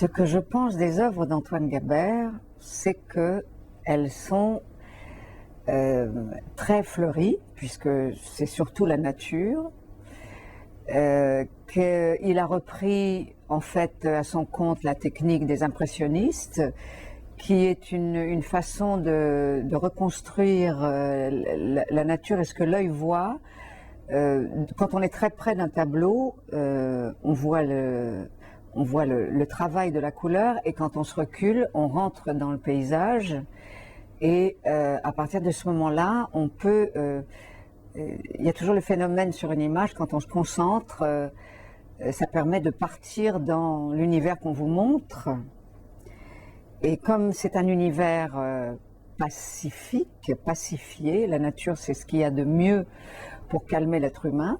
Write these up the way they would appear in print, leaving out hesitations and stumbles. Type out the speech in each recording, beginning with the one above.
Ce que je pense des œuvres d'Antoine Gabert, c'est qu'elles sont très fleuries, puisque c'est surtout la nature, qu'il a repris en fait à son compte la technique des impressionnistes, qui est une façon de reconstruire la nature et ce que l'œil voit. Quand on est très près d'un tableau, on voit le travail de la couleur, et quand on se recule, on rentre dans le paysage. Et à partir de ce moment-là, on peut... il y a toujours le phénomène sur une image, quand on se concentre, ça permet de partir dans l'univers qu'on vous montre. Et comme c'est un univers pacifique, pacifié, la nature c'est ce qu'il y a de mieux pour calmer l'être humain.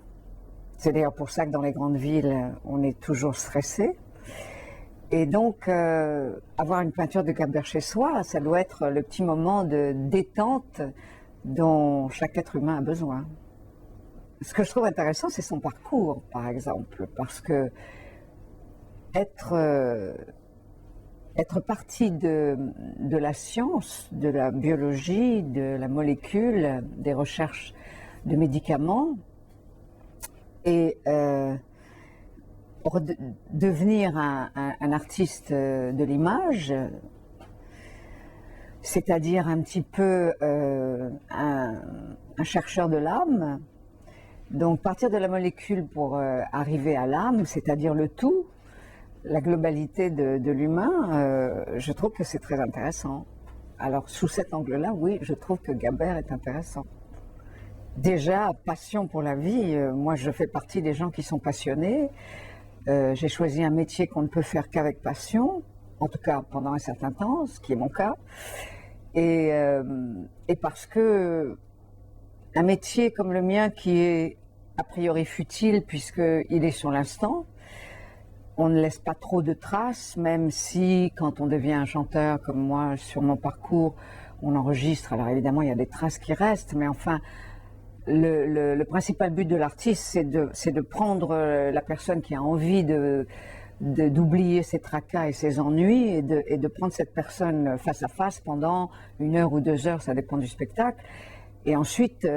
C'est d'ailleurs pour ça que dans les grandes villes, on est toujours stressé. Et donc, avoir une peinture de Gabert chez soi, ça doit être le petit moment de détente dont chaque être humain a besoin. Ce que je trouve intéressant, c'est son parcours, par exemple, parce que être parti de la science, de la biologie, de la molécule, des recherches de médicaments, et pour devenir un artiste de l'image, c'est-à-dire un petit peu un chercheur de l'âme. Donc partir de la molécule pour arriver à l'âme, c'est-à-dire le tout, la globalité de l'humain, je trouve que c'est très intéressant. Alors sous cet angle-là, oui, je trouve que Gabert est intéressant. Déjà, passion pour la vie, moi je fais partie des gens qui sont passionnés. J'ai choisi un métier qu'on ne peut faire qu'avec passion, en tout cas pendant un certain temps, ce qui est mon cas. Et parce que un métier comme le mien, qui est a priori futile puisqu'il est sur l'instant, on ne laisse pas trop de traces, même si quand on devient un chanteur comme moi, sur mon parcours, on enregistre. Alors évidemment, il y a des traces qui restent, mais enfin, le principal but de l'artiste, c'est de prendre la personne qui a envie d'oublier ses tracas et ses ennuis, et de prendre cette personne face à face pendant 1 heure ou 2 heures, ça dépend du spectacle. Et ensuite,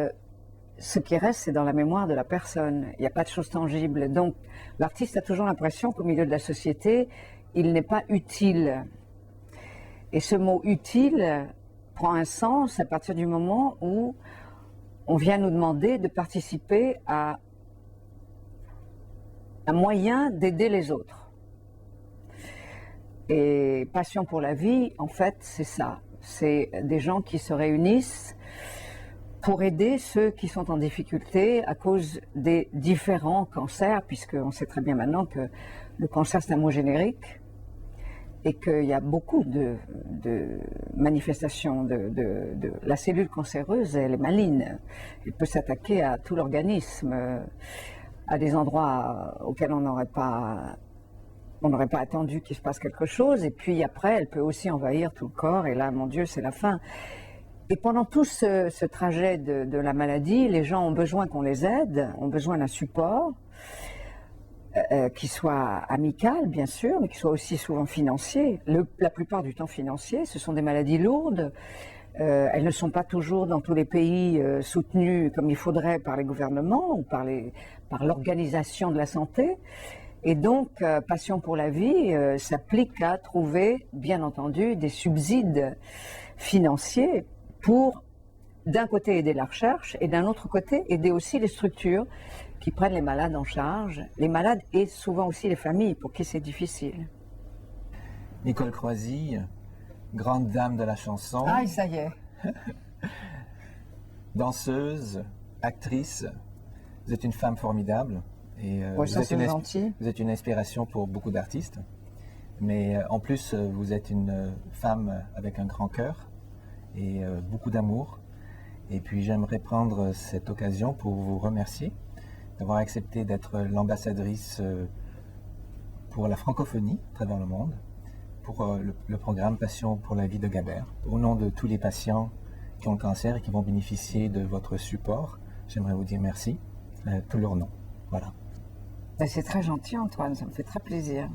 ce qui reste, c'est dans la mémoire de la personne. Il n'y a pas de choses tangibles. Donc, l'artiste a toujours l'impression qu'au milieu de la société, il n'est pas utile. Et ce mot « utile » prend un sens à partir du moment où on vient nous demander de participer à un moyen d'aider les autres. Et Passion pour la vie, en fait, c'est ça. C'est des gens qui se réunissent pour aider ceux qui sont en difficulté à cause des différents cancers, puisqu'on sait très bien maintenant que le cancer, c'est un mot générique, et qu'il y a beaucoup de manifestations la cellule cancéreuse, elle est maligne. Elle peut s'attaquer à tout l'organisme, à des endroits auxquels on n'aurait pas attendu qu'il se passe quelque chose, et puis après, elle peut aussi envahir tout le corps, et là, mon Dieu, c'est la fin. Et pendant tout ce trajet de la maladie, les gens ont besoin qu'on les aide, ont besoin d'un support, qui soit amical, bien sûr, mais qui soit aussi souvent financier. La plupart du temps financier, ce sont des maladies lourdes. Elles ne sont pas toujours dans tous les pays soutenues comme il faudrait par les gouvernements ou par l'organisation de la santé. Et donc, Passion pour la vie s'applique à trouver, bien entendu, des subsides financiers pour, d'un côté, aider la recherche, et d'un autre côté, aider aussi les structures qui prennent les malades en charge, les malades et souvent aussi les familles pour qui c'est difficile. Nicole Croisille, grande dame de la chanson. Ah, ça y est. Danseuse, actrice, vous êtes une femme formidable. Et ouais, ça, c'est gentil. Vous êtes une inspiration pour beaucoup d'artistes. Mais en plus, vous êtes une femme avec un grand cœur et beaucoup d'amour. Et puis j'aimerais prendre cette occasion pour vous remercier d'avoir accepté d'être l'ambassadrice pour la francophonie à travers le monde, pour le programme Passion pour la vie de Gabert. Au nom de tous les patients qui ont le cancer et qui vont bénéficier de votre support, j'aimerais vous dire merci, tout leur nom. Voilà. C'est très gentil, Antoine, ça me fait très plaisir.